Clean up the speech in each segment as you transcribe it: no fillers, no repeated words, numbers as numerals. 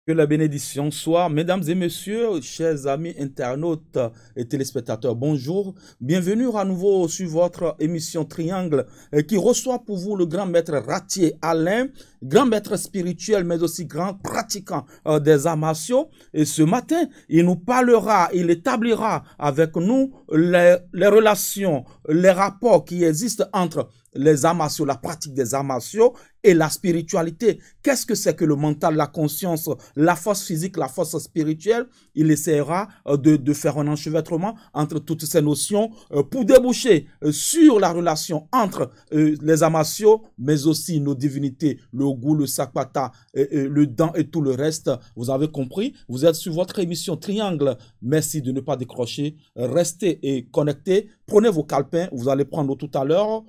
Que la bénédiction soit, mesdames et messieurs, chers amis internautes et téléspectateurs, bonjour. Bienvenue à nouveau sur votre émission Triangle qui reçoit pour vous le grand maître Ratier Alain, grand maître spirituel mais aussi grand pratiquant des arts martiaux. Et ce matin, il nous parlera, il établira avec nous les relations, les rapports qui existent entre les arts martiaux, la pratique des arts martiaux et la spiritualité. Qu'est-ce que c'est que le mental, la conscience, la force physique, la force spirituelle? Il essaiera de faire un enchevêtrement entre toutes ces notions pour déboucher sur la relation entre les arts martiaux, mais aussi nos divinités, le Ogou, le Sakpata, le Dan et tout le reste. Vous avez compris? Vous êtes sur votre émission Triangle. Merci de ne pas décrocher. Restez et connectés. Prenez vos calepins. Vous allez prendre tout à l'heure.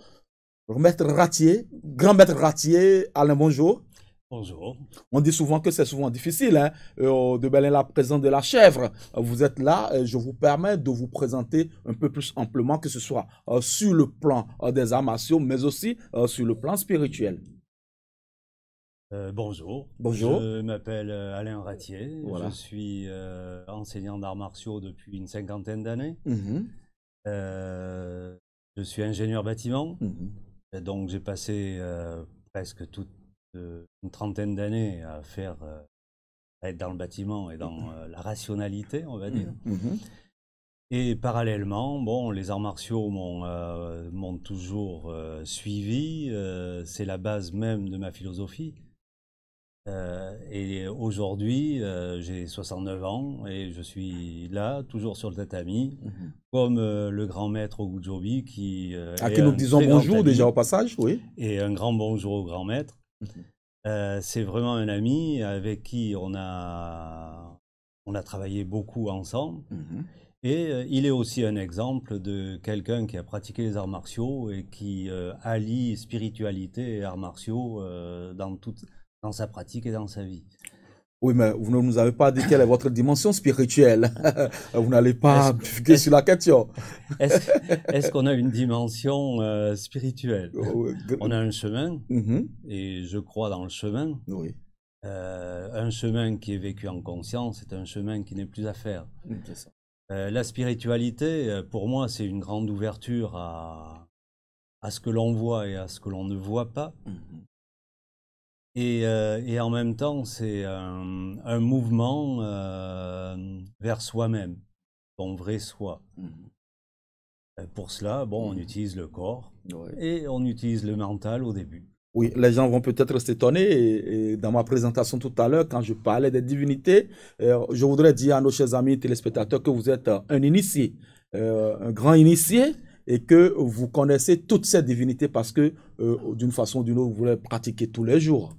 Maître Ratier, grand maître Ratier, Alain, bonjour. Bonjour. On dit souvent que c'est souvent difficile hein, de balayer la présence de la chèvre. Vous êtes là, je vous permets de vous présenter un peu plus amplement, que ce soit sur le plan des arts martiaux, mais aussi sur le plan spirituel. Bonjour. Bonjour. Je m'appelle Alain Ratier. Voilà. Je suis enseignant d'arts martiaux depuis une 50aine d'années. Je suis ingénieur bâtiment. Donc j'ai passé presque toute une 30aine d'années à être dans le bâtiment et dans la rationalité, on va dire. Et parallèlement, bon, les arts martiaux m'ont toujours suivi. C'est la base même de ma philosophie. Et aujourd'hui, j'ai 69 ans et je suis là, toujours sur le tatami, comme le grand maître Ogujobi à qui nous disons bonjour déjà au passage, oui. Et un grand bonjour au grand maître. C'est vraiment un ami avec qui on a travaillé beaucoup ensemble. Et il est aussi un exemple de quelqu'un qui a pratiqué les arts martiaux et qui allie spiritualité et arts martiaux dans sa pratique et dans sa vie. Oui, mais vous ne nous avez pas dit quelle est votre dimension spirituelle. Vous n'allez pas piquer sur la question. Est-ce qu'on a une dimension spirituelle? On a un chemin, et je crois dans le chemin. Oui. Un chemin qui est vécu en conscience, c'est un chemin qui n'est plus à faire. C'est ça. La spiritualité, pour moi, c'est une grande ouverture à ce que l'on voit et à ce que l'on ne voit pas. Et en même temps, c'est un mouvement vers soi-même, ton vrai soi. Pour cela, bon, on utilise le corps et on utilise le mental au début. Oui, les gens vont peut-être s'étonner. Et dans ma présentation tout à l'heure, quand je parlais des divinités, je voudrais dire à nos chers amis téléspectateurs que vous êtes un initié, un grand initié, et que vous connaissez toutes ces divinités parce que d'une façon ou d'une autre, vous les pratiquez tous les jours.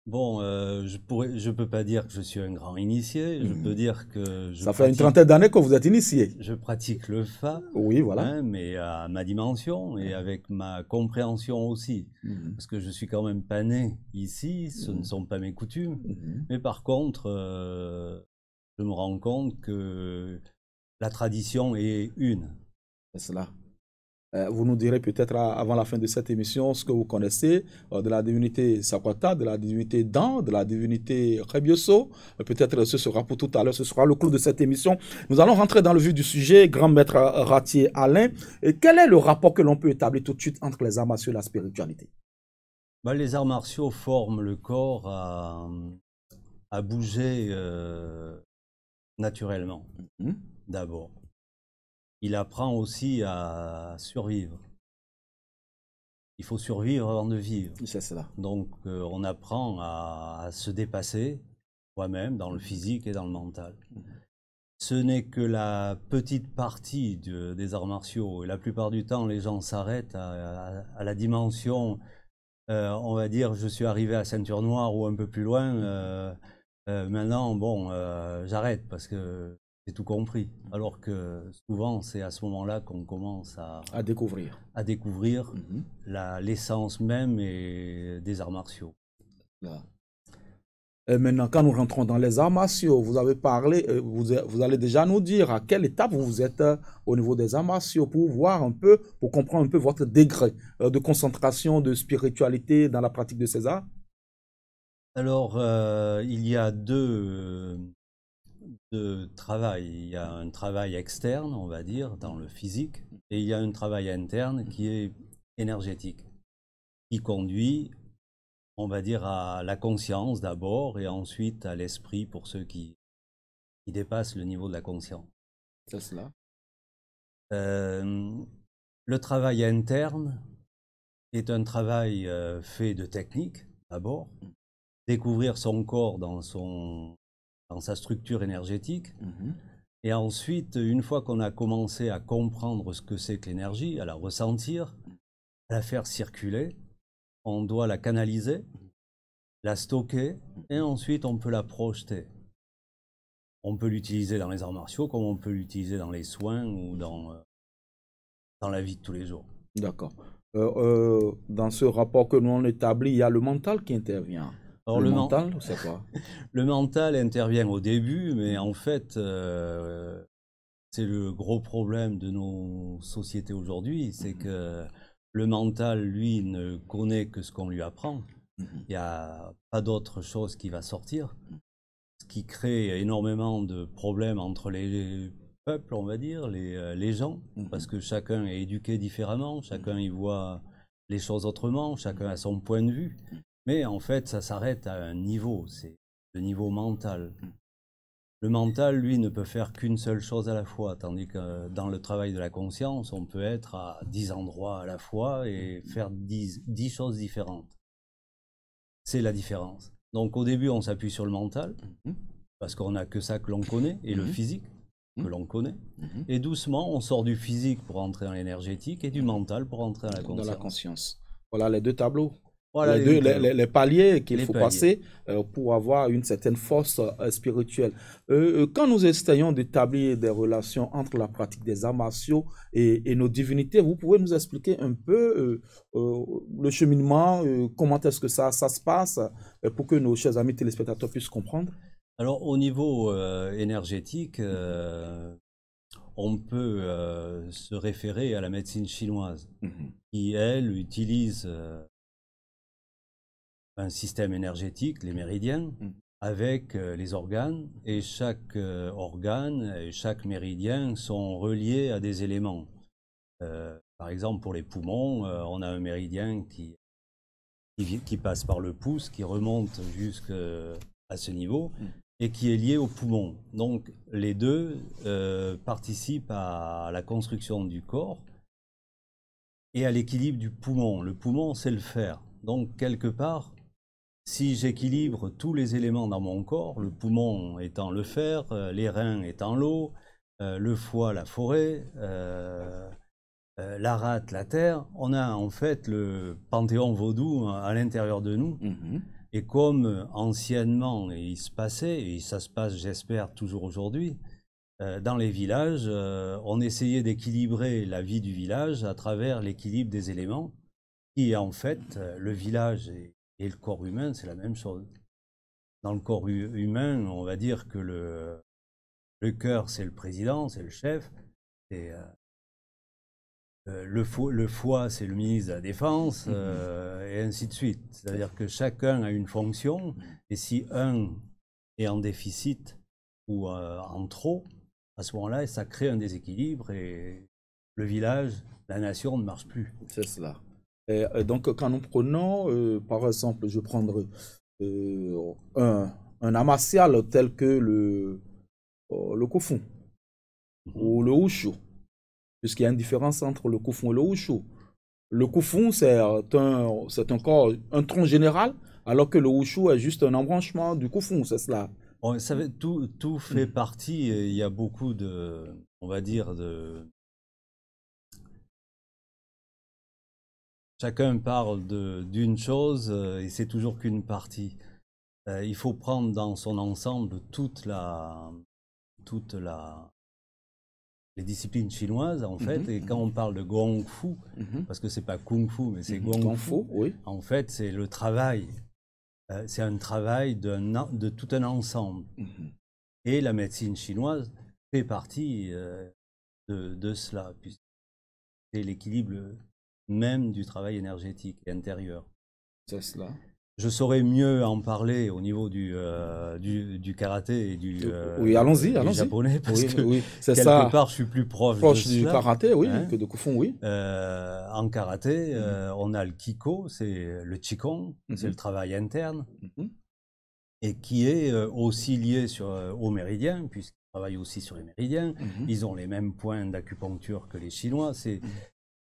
Bon, je peux pas dire que je suis un grand initié. Je peux dire que ça fait une trentaine d'années que vous êtes initié. Je pratique le Fa, oui, voilà. Hein, mais à ma dimension et avec ma compréhension aussi. Parce que je suis quand même pas né ici, ce ne sont pas mes coutumes. Mais par contre, je me rends compte que la tradition est une. C'est cela. Vous nous direz peut-être avant la fin de cette émission ce que vous connaissez de la divinité Sakwata, de la divinité Dan, de la divinité Rebioso. Peut-être ce sera pour tout à l'heure, ce sera le clou de cette émission. Nous allons rentrer dans le vif du sujet, grand maître Ratier Alain. Et quel est le rapport que l'on peut établir tout de suite entre les arts martiaux et la spiritualité? Ben, les arts martiaux forment le corps à bouger naturellement, d'abord. Il apprend aussi à survivre. Il faut survivre avant de vivre. C'est cela. Donc, on apprend à se dépasser soi-même dans le physique et dans le mental. Ce n'est que la petite partie des arts martiaux. Et la plupart du temps, les gens s'arrêtent à la dimension, on va dire, je suis arrivé à ceinture noire ou un peu plus loin. Maintenant, bon, j'arrête parce que j'ai tout compris. Alors que souvent, c'est à ce moment-là qu'on commence à découvrir l'essence même des arts martiaux. Là. Et maintenant, quand nous rentrons dans les arts martiaux, vous avez parlé, vous allez déjà nous dire à quelle étape vous êtes au niveau des arts martiaux pour voir un peu, pour comprendre un peu votre degré de concentration, de spiritualité dans la pratique de ces arts. Alors, il y a deux travail. Il y a un travail externe, on va dire, dans le physique, et il y a un travail interne qui est énergétique, qui conduit, on va dire, à la conscience d'abord, et ensuite à l'esprit pour ceux qui dépassent le niveau de la conscience. C'est cela. Euh, le travail interne est un travail fait de technique, d'abord, découvrir son corps dans sa structure énergétique. Et ensuite, une fois qu'on a commencé à comprendre ce que c'est que l'énergie, à la ressentir, à la faire circuler, on doit la canaliser, la stocker, et ensuite on peut la projeter. On peut l'utiliser dans les arts martiaux, comme on peut l'utiliser dans les soins ou dans la vie de tous les jours. D'accord. Dans ce rapport que nous on établit, il y a le mental qui intervient. Alors, Le mental, c'est quoi? le mental intervient au début, mais en fait, c'est le gros problème de nos sociétés aujourd'hui, c'est que le mental, lui, ne connaît que ce qu'on lui apprend. Il n'y a pas d'autre chose qui va sortir, ce qui crée énormément de problèmes entre les peuples, on va dire, les gens, parce que chacun est éduqué différemment, chacun y voit les choses autrement, chacun a son point de vue. Mais en fait, ça s'arrête à un niveau, c'est le niveau mental. Le mental, lui, ne peut faire qu'une seule chose à la fois, tandis que dans le travail de la conscience, on peut être à 10 endroits à la fois et faire 10 choses différentes. C'est la différence. Donc au début, on s'appuie sur le mental, parce qu'on n'a que ça que l'on connaît, et le physique que l'on connaît. Et doucement, on sort du physique pour entrer dans l'énergétique et du mental pour entrer dans la conscience. Dans la conscience. Voilà les deux tableaux. Voilà Les paliers qu'il faut paliers. passer pour avoir une certaine force spirituelle. Quand nous essayons d'établir des relations entre la pratique des arts martiaux et nos divinités, vous pouvez nous expliquer un peu le cheminement, comment est-ce que ça se passe pour que nos chers amis téléspectateurs puissent comprendre? Alors au niveau énergétique, on peut se référer à la médecine chinoise, qui, elle, utilise un système énergétique, les méridiens, avec les organes, et chaque organe et chaque méridien sont reliés à des éléments. Par exemple, pour les poumons, on a un méridien qui passe par le pouce, qui remonte jusqu'à ce niveau, et qui est lié au poumon. Donc les deux participent à la construction du corps et à l'équilibre du poumon. Le poumon, c'est le fer. Donc quelque part, si j'équilibre tous les éléments dans mon corps, le poumon étant le fer, les reins étant l'eau, le foie la forêt, la rate la terre, on a en fait le panthéon vaudou à l'intérieur de nous. Et comme anciennement il se passait, et ça se passe j'espère toujours aujourd'hui, dans les villages, on essayait d'équilibrer la vie du village à travers l'équilibre des éléments, qui en fait, le village et le corps humain, c'est la même chose. Dans le corps humain, on va dire que le cœur, c'est le président, c'est le chef, et le foie, c'est le ministre de la Défense, et ainsi de suite. C'est-à-dire que chacun a une fonction, et si un est en déficit ou en trop, à ce moment-là, ça crée un déséquilibre, et le village, la nation ne marche plus. C'est cela. Et donc, quand nous prenons, par exemple, je prendrai un art martial tel que le Kung-Fu ou le Wushu, puisqu'il y a une différence entre le Kung-Fu et le Wushu. Le Kung-Fu, c'est un corps, un tronc général, alors que le Wushu est juste un embranchement du Kung-Fu, c'est cela. Bon, tout fait partie, et il y a beaucoup on va dire, chacun parle d'une chose et c'est toujours qu'une partie. Il faut prendre dans son ensemble les disciplines chinoises en fait. Et quand on parle de Gong Fu, parce que c'est pas Kung Fu, mais c'est Gong Fu, oui. En fait c'est le travail. C'est un travail de tout un ensemble. Et la médecine chinoise fait partie de cela, puisque c'est l'équilibre même du travail énergétique et intérieur. C'est cela. Je saurais mieux en parler au niveau du karaté et oui, allons-y, du japonais, parce que c'est quelque ça, part, je suis plus proche de du cela, karaté, oui, hein. que de Kufun, oui. En karaté, on a le Kiko, c'est le Qigong, c'est le travail interne, et qui est aussi lié aux méridiens, puisqu'ils travaillent aussi sur les méridiens. Ils ont les mêmes points d'acupuncture que les Chinois,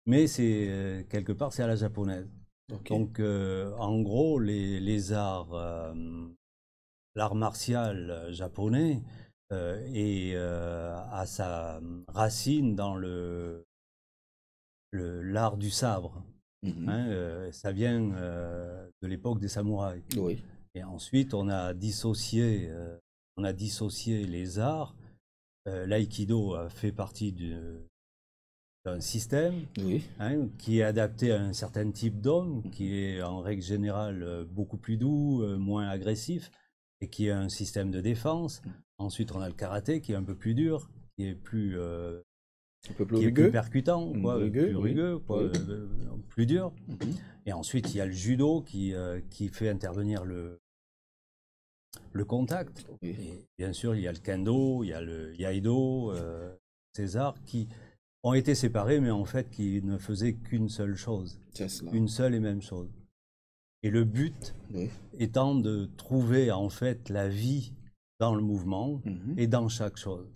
mais c'est quelque part, c'est à la japonaise. Okay. Donc, en gros, les arts, l'art martial japonais a sa racine dans l'art du sabre. Hein, ça vient de l'époque des samouraïs. Oui. Et ensuite, on a dissocié les arts. L'aïkido a fait partie d'un système, oui, hein, qui est adapté à un certain type d'homme, qui est en règle générale beaucoup plus doux, moins agressif, et qui est un système de défense. Ensuite, on a le karaté qui est un peu plus dur, qui est plus, plus percutant, quoi, plus rugueux, quoi, oui. Plus dur. Et ensuite, il y a le judo qui fait intervenir le contact. Oui. Et bien sûr, il y a le kendo, il y a le iaido, ces arts qui ont été séparés, mais en fait qui ne faisaient qu'une seule chose, une seule et même chose. Et le but étant de trouver en fait la vie dans le mouvement et dans chaque chose.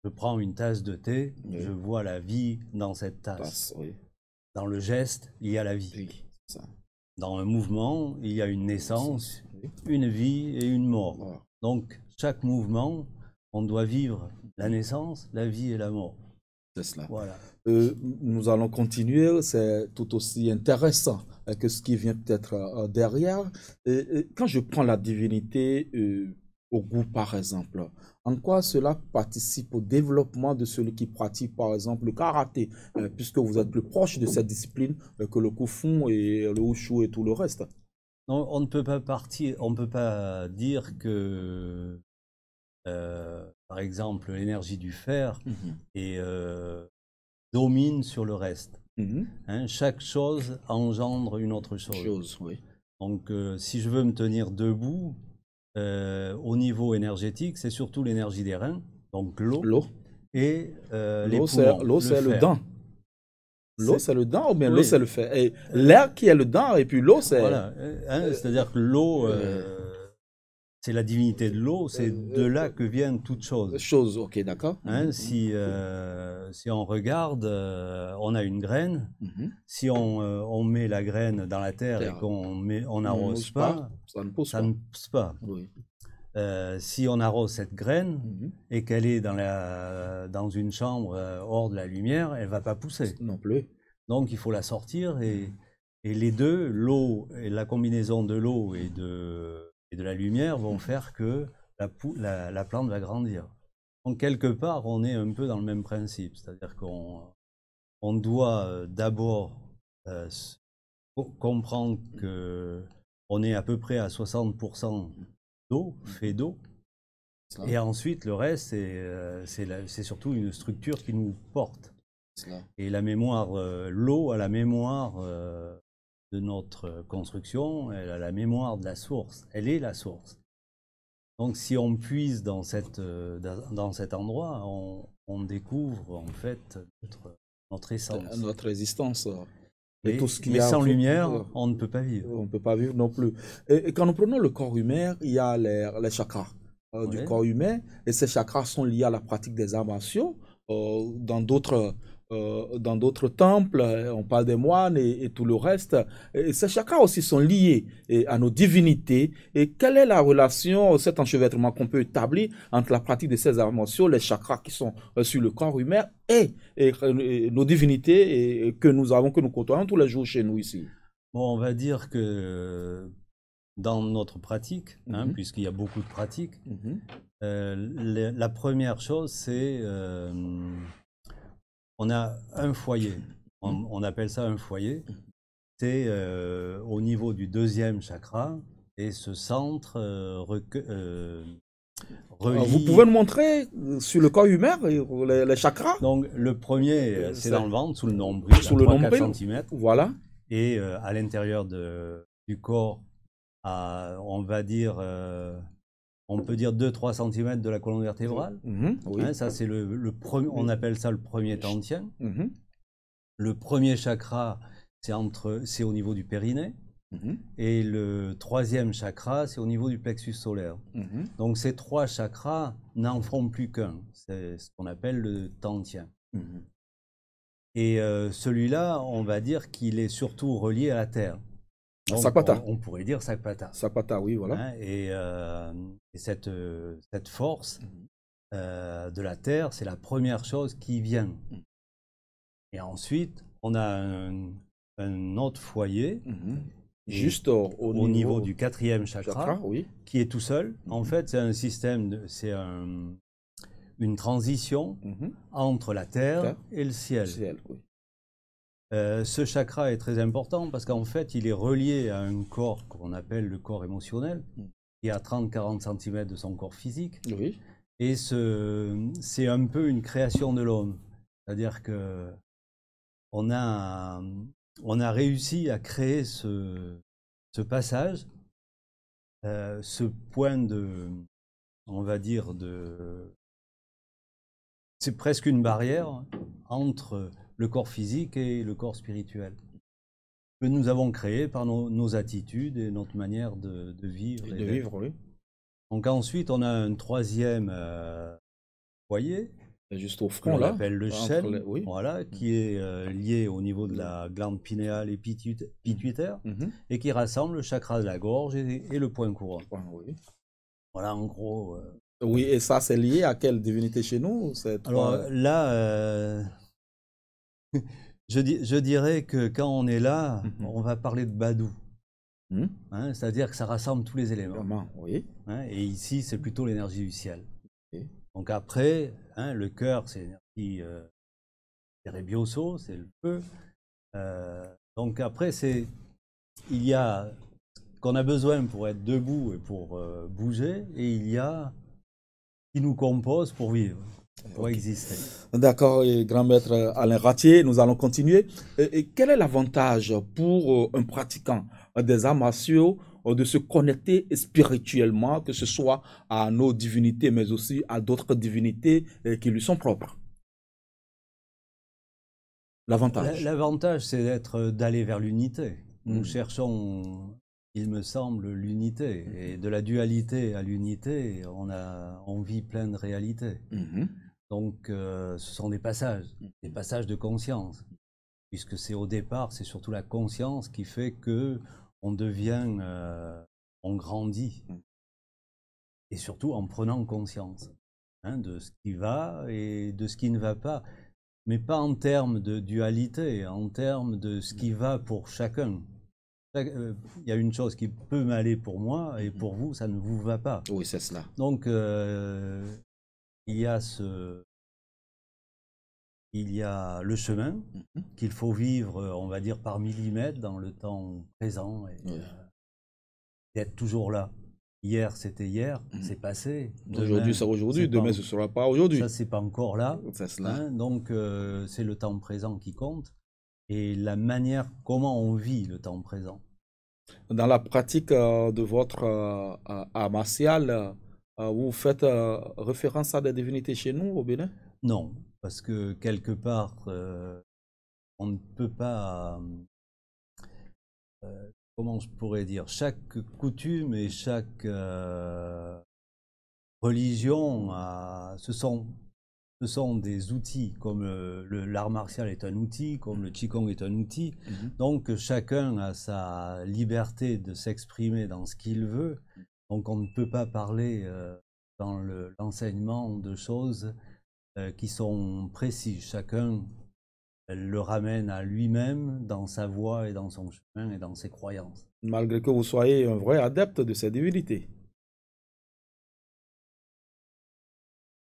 Je prends une tasse de thé, je vois la vie dans cette tasse. Dans le geste, il y a la vie. Dans le mouvement, il y a une naissance, une vie et une mort. Donc chaque mouvement, on doit vivre la naissance, la vie et la mort. C'est cela. Voilà. Nous allons continuer, c'est tout aussi intéressant que ce qui vient peut-être derrière. Quand je prends la divinité au goût, par exemple, en quoi cela participe au développement de celui qui pratique, par exemple, le karaté, puisque vous êtes plus proche de cette discipline que le Kufun et le Wushu et tout le reste? Non, on ne peut pas dire que par exemple, l'énergie du fer domine sur le reste. Hein, chaque chose engendre une autre chose. Oui. Donc, si je veux me tenir debout, au niveau énergétique, c'est surtout l'énergie des reins, donc l'eau, et les poumons. L'eau, c'est le dent. L'eau, c'est le dent ou bien l'eau, c'est le fer? Et l'air qui est le dent, et puis l'eau, c'est... Voilà, hein, c'est-à-dire que l'eau... c'est la divinité de l'eau, c'est de là que viennent toutes choses. Ok, d'accord. Hein, si on regarde, on a une graine. Si on met la graine dans la terre et on n'arrose pas, ça ne pousse pas. Oui. Si on arrose cette graine et qu'elle est dans une chambre hors de la lumière, elle ne va pas pousser. Non plus. Donc il faut la sortir et les deux, l'eau et la combinaison de l'eau et de la lumière vont faire que la plante va grandir. Donc quelque part, on est un peu dans le même principe, c'est-à-dire qu'on doit d'abord comprendre qu'on est à peu près à 60% d'eau, fait d'eau, et ensuite le reste, c'est surtout une structure qui nous porte. Et la mémoire, l'eau a la mémoire de notre construction, elle a la mémoire de la source, elle est la source. Donc si on puise dans cet endroit, on découvre en fait notre essence. Notre existence. Mais sans lumière, on ne peut pas vivre. On ne peut pas vivre non plus. Et quand nous prenons le corps humain, il y a les chakras du corps humain, et ces chakras sont liés à la pratique des arts martiaux. Dans d'autres temples, on parle des moines et tout le reste. Et ces chakras aussi sont liés à nos divinités. Et quelle est la relation, cet enchevêtrement qu'on peut établir entre la pratique de ces arts martiaux, les chakras qui sont sur le corps humain et nos divinités que nous côtoyons tous les jours chez nous ici? Bon, on va dire que dans notre pratique, puisqu'il y a beaucoup de pratiques, la première chose, c'est on a un foyer. On appelle ça un foyer. C'est au niveau du deuxième chakra, et ce centre relie... Vous pouvez nous montrer sur le corps humain les chakras? Donc le premier, c'est dans le ventre, sous le nombril, sous le nombril, 4 cm. Voilà. Et à l'intérieur du corps, on va dire, on peut dire 2-3 cm de la colonne vertébrale. Oui. Hein, ça, c'est le premier, on appelle ça le premier tantien. Mhm. Le premier chakra, c'est au niveau du périnée. Et le troisième chakra, c'est au niveau du plexus solaire. Donc ces 3 chakras n'en font plus qu'un. C'est ce qu'on appelle le tantien. Et celui-là, on va dire qu'il est surtout relié à la terre. Donc, Sakpata. on pourrait dire Sakpata. Sakpata, oui, voilà. Hein, et cette force de la terre, c'est la première chose qui vient. Et ensuite, on a un autre foyer. Juste au niveau du 4e chakra, oui. qui est tout seul. En fait, c'est un système, c'est une transition entre la terre et le ciel. Oui. Ce chakra est très important parce qu'en fait, il est relié à un corps qu'on appelle le corps émotionnel, qui est à 30-40 cm de son corps physique. Oui. Et c'est un peu une création de l'homme. C'est-à-dire que on a réussi à créer ce passage, ce point de, on va dire, c'est presque une barrière entre le corps physique et le corps spirituel, que nous avons créé par nos attitudes et notre manière de vivre. De vivre, oui. Donc ensuite, on a un 3e foyer, juste au front, là. On appelle le chêne, oui. voilà, qui est lié au niveau de la glande pinéale et pituitaire, et qui rassemble le chakra de la gorge et le point couronne. Oui. Voilà, en gros. Oui, et ça, c'est lié à quelle divinité chez nous? Alors là, je dirais que quand on est là, on va parler de Badou. Hein, c'est-à-dire que ça rassemble tous les éléments. Oui. Hein, et ici, c'est plutôt l'énergie du ciel. Okay. Donc après, hein, le cœur, c'est l'énergie bioso, c'est le feu. Donc après, il y a ce qu'on a besoin pour être debout et pour bouger, et il y a ce qui nous compose pour vivre, pour exister. D'accord, grand maître Alain Ratier, nous allons continuer. Et quel est l'avantage pour un pratiquant des arts martiaux de se connecter spirituellement, que ce soit à nos divinités, mais aussi à d'autres divinités qui lui sont propres? L'avantage. L'avantage, c'est d'aller vers l'unité. Nous cherchons, il me semble, l'unité. Et de la dualité à l'unité, on vit plein de réalités. Donc, ce sont des passages de conscience. Puisque c'est au départ, c'est surtout la conscience qui fait que on devient, on grandit. Et surtout en prenant conscience de ce qui va et de ce qui ne va pas. Mais pas en termes de dualité, en termes de ce qui va pour chacun. Il y a une chose qui peut m'aller pour moi et pour vous, ça ne vous va pas. Oui, c'est cela. Donc, il y a le chemin qu'il faut vivre, on va dire, par millimètres dans le temps présent et d'être toujours là. Hier, c'était hier, c'est passé. Aujourd'hui, c'est aujourd'hui. Demain, ce ne sera pas aujourd'hui. Ça, c'est pas encore là. C'est cela. Hein, donc, c'est le temps présent qui compte et la manière comment on vit le temps présent. Dans la pratique de votre art martial, vous faites référence à des divinités chez nous, au Bénin? Non, parce que quelque part, on ne peut pas... comment je pourrais dire, chaque coutume et chaque religion, ce sont des outils, comme l'art martial est un outil, comme le Qigong est un outil. Donc chacun a sa liberté de s'exprimer dans ce qu'il veut. Donc on ne peut pas parler dans l'enseignement de choses qui sont précises. Chacun le ramène à lui-même dans sa voie et dans son chemin et dans ses croyances. Malgré que vous soyez un vrai adepte de ces divinités.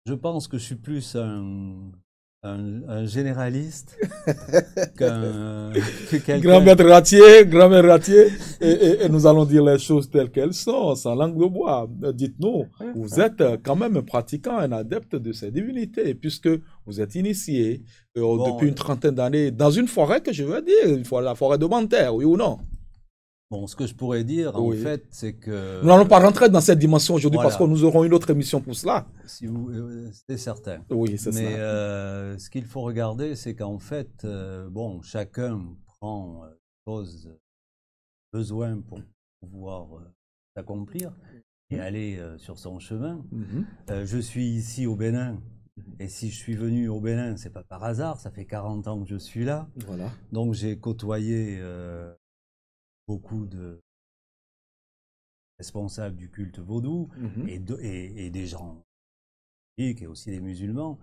Je pense que je suis plus un généraliste que quelqu'un... Grand maître Ratier, et nous allons dire les choses telles qu'elles sont, sans langue de bois. Dites-nous, vous êtes quand même un pratiquant, un adepte de ces divinités, puisque vous êtes initié depuis une trentaine d'années dans une forêt que je veux dire, la forêt de Manterre, oui ou non? Bon, ce que je pourrais dire, en Oui. fait, c'est que... Nous n'allons pas rentrer dans cette dimension aujourd'hui parce que Voilà, nous aurons une autre émission pour cela. c'est certain. Oui, c'est Mais cela. ce qu'il faut regarder, c'est qu'en fait, bon, chacun prend pose besoin pour pouvoir s'accomplir et aller sur son chemin. Mhm. Je suis ici au Bénin, et si je suis venu au Bénin, c'est pas par hasard, ça fait 40 ans que je suis là. Voilà. Donc j'ai côtoyé beaucoup de responsables du culte vaudou Mhm. et des gens catholiques et aussi des musulmans.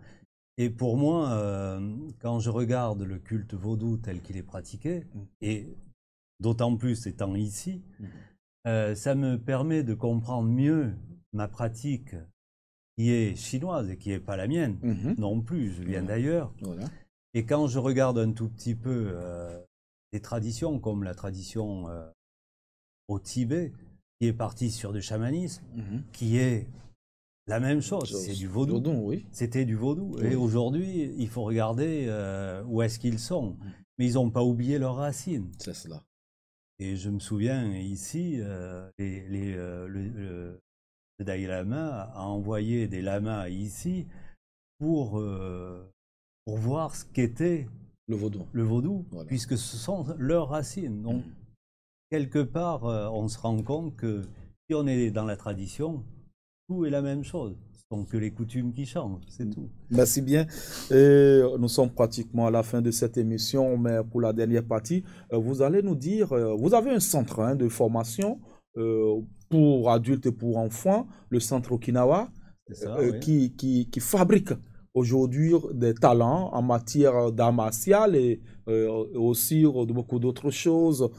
Et pour moi, quand je regarde le culte vaudou tel qu'il est pratiqué, et d'autant plus étant ici, ça me permet de comprendre mieux ma pratique qui est chinoise et qui n'est pas la mienne Mhm. non plus, je viens Voilà. d'ailleurs. Voilà. Et quand je regarde un tout petit peu des traditions, comme la tradition au Tibet, qui est partie sur du chamanisme, Mhm. qui est la même chose, c'est du vaudou. Vaudou, oui. C'était du vaudou. Et Oui. aujourd'hui, il faut regarder où est-ce qu'ils sont. Mais ils n'ont pas oublié leurs racines. C'est cela. Et je me souviens ici, le Dalai Lama a envoyé des lamas ici pour, pour voir ce qu'était Le vaudou. le vaudou, Voilà. puisque ce sont leurs racines. Donc, quelque part, on se rend compte que si on est dans la tradition, tout est la même chose. Ce sont que les coutumes qui changent, c'est tout. Merci bien. Et nous sommes pratiquement à la fin de cette émission, mais pour la dernière partie, vous allez nous dire, vous avez un centre hein, de formation pour adultes et pour enfants, le centre Okinawa, C'est ça, oui. qui fabrique aujourd'hui des talents en matière d'art martial et aussi de beaucoup d'autres choses.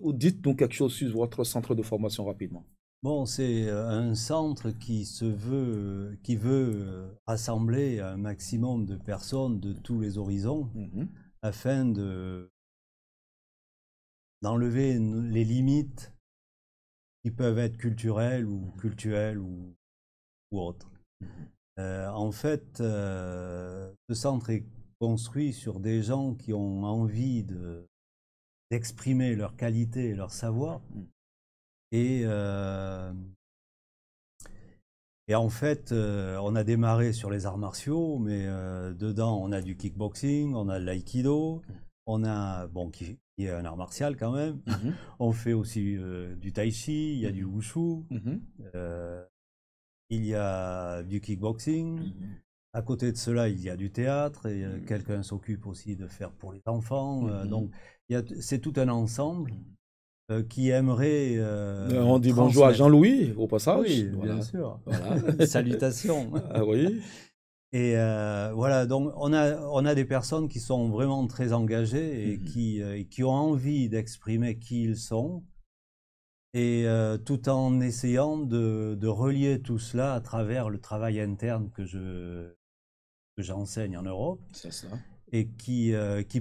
Dites-nous quelque chose sur votre centre de formation rapidement. Bon, c'est un centre qui veut rassembler un maximum de personnes de tous les horizons Mhm. afin d'enlever les limites qui peuvent être culturelles ou cultuelles ou autres. En fait, ce centre est construit sur des gens qui ont envie d'exprimer leur qualité et leur savoir. Et, et en fait, on a démarré sur les arts martiaux, mais dedans, on a du kickboxing, on a l'aïkido, on a, bon, qui est un art martial quand même. Mhm. On fait aussi du tai chi, il y a du Mhm. wushu, Mhm. il y a du kickboxing. À côté de cela, il y a du théâtre et quelqu'un s'occupe aussi de faire pour les enfants. Donc, c'est tout un ensemble qui aimerait On dit bonjour à transmettre. Jean-Louis au passage. Oui, Voilà. bien sûr. Voilà. Salutations. Ah oui. Et voilà, donc on a des personnes qui sont vraiment très engagées et qui ont envie d'exprimer qui ils sont, et tout en essayant de relier tout cela à travers le travail interne que j'enseigne en Europe, C'est ça. et qui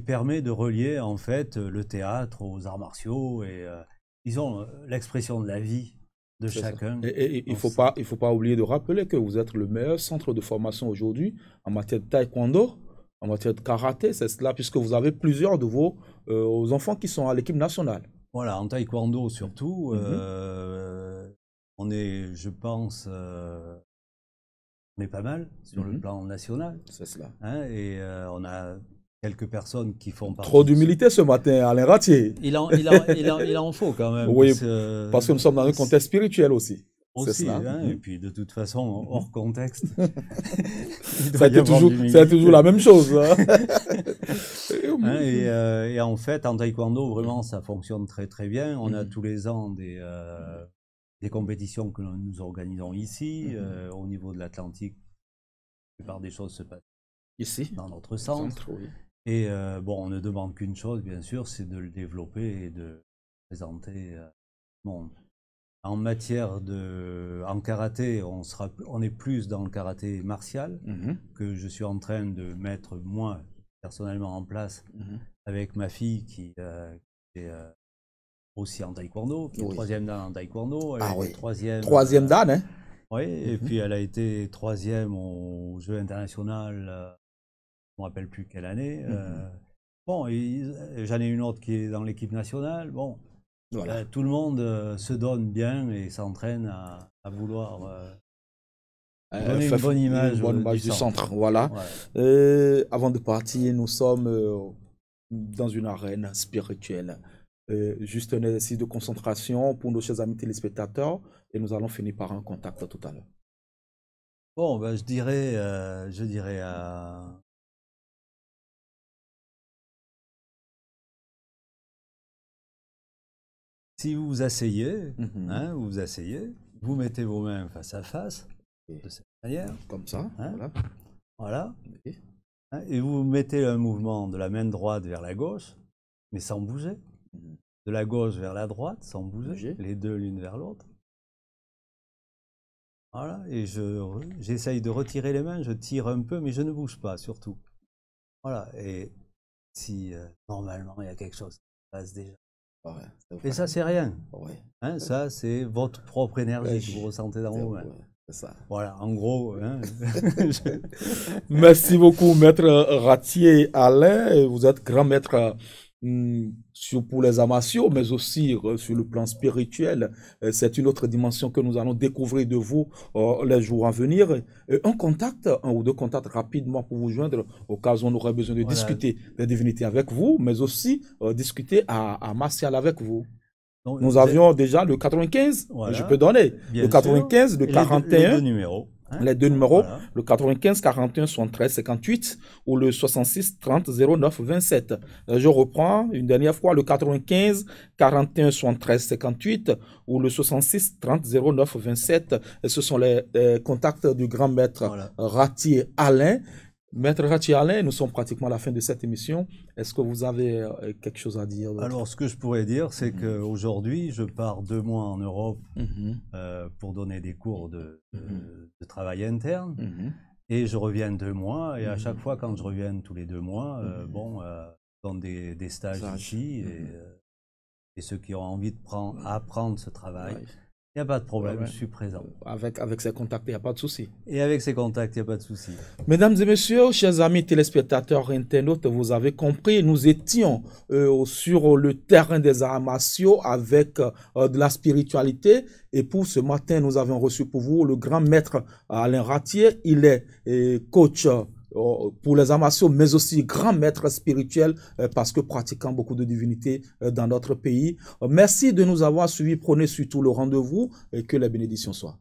permet de relier en fait le théâtre aux arts martiaux et disons l'expression de la vie de C'est ça. chacun. Et dans ce centre. il faut pas oublier de rappeler que vous êtes le meilleur centre de formation aujourd'hui en matière de taekwondo, en matière de karaté, c'est cela, puisque vous avez plusieurs de vos enfants qui sont à l'équipe nationale. Voilà, en taekwondo surtout, Mhm. on est, je pense, on est pas mal sur le Mhm. plan national, C'est cela. hein, et on a quelques personnes qui font Trop partie de ce... d'humilité ce matin, Alain Ratier. Il en faut quand même, Oui, parce que nous sommes dans un contexte spirituel aussi. C'est aussi, cela. hein, et puis de toute façon, hors contexte, il Ça doit y avoir de a été toujours l'humilité. la même chose. Hein. Hein, et en fait, en taekwondo, vraiment, ça fonctionne très très bien. On a tous les ans des compétitions que nous organisons ici. Au niveau de l'Atlantique, la plupart des choses se passent Ici, dans notre centre. centre, oui. Et bon, on ne demande qu'une chose, bien sûr, c'est de le développer et de le présenter au monde. En matière en karaté, on est plus dans le karaté martial, que je suis en train de mettre, moi, personnellement, en place avec ma fille qui est aussi en taekwondo, qui est Oui. troisième dan en taekwondo. Elle Ah était oui. troisième. Troisième dan, hein? Oui, et puis elle a été troisième au jeu international, je ne me rappelle plus quelle année. Bon, j'en ai une autre qui est dans l'équipe nationale. Bon, Voilà. Tout le monde se donne bien et s'entraîne à vouloir donner une bonne image, du centre. Voilà. Avant de partir, nous sommes dans une arène spirituelle. Juste un exercice de concentration pour nos chers amis téléspectateurs et nous allons finir par un contact tout à l'heure. Bon, ben, je dirais à... Si vous vous asseyez, vous mettez vos mains face à face, de cette manière. Comme ça, voilà. Voilà. Et vous mettez un mouvement de la main droite vers la gauche, mais sans bouger. De la gauche vers la droite, sans bouger. Les deux l'une vers l'autre. Voilà. Et j'essaye de retirer les mains, je tire un peu, mais je ne bouge pas, surtout. Voilà. Et si normalement il y a quelque chose qui se passe déjà. Et ça, c'est rien. Ça, c'est votre propre énergie que vous ressentez dans vos mains. Ça. Voilà, en gros. Merci beaucoup, Maître Ratier Alain. Vous êtes grand maître pour les arts martiaux, mais aussi sur le plan spirituel. C'est une autre dimension que nous allons découvrir de vous les jours à venir. Un contact, un ou deux contacts rapidement pour vous joindre, au cas où on aurait besoin de discuter des divinités avec vous, mais aussi discuter à martial avec vous. Donc, nous avions déjà le 95, je peux donner, le 95, le 41, les deux numéros. Les deux numéros, le 95 41 73 58 ou le 66 30 09 27. Je reprends une dernière fois, le 95 41 73 58 ou le 66 30 09 27. Et ce sont les contacts du grand maître Ratier Alain. Maître Ratier Alain, nous sommes pratiquement à la fin de cette émission. Est-ce que vous avez quelque chose à dire? Alors, ce que je pourrais dire, c'est qu'aujourd'hui, je pars 2 mois en Europe pour donner des cours de travail interne. Et je reviens 2 mois. Et à chaque fois, quand je reviens tous les 2 mois, je donne des stages ici. Et ceux qui ont envie d'apprendre ce travail, il n'y a pas de problème, je suis présent. Avec ces contacts, il n'y a pas de souci. Et avec ces contacts, il n'y a pas de souci. Mesdames et messieurs, chers amis téléspectateurs et internautes, vous avez compris, nous étions sur le terrain des arts martiaux avec de la spiritualité. Et pour ce matin, nous avons reçu pour vous le grand maître Alain Ratier. Il est coach pour les arts martiaux, mais aussi grand maître spirituel parce que pratiquant beaucoup de divinités dans notre pays. Merci de nous avoir suivis. Prenez surtout le rendez-vous et que les bénédictions soient.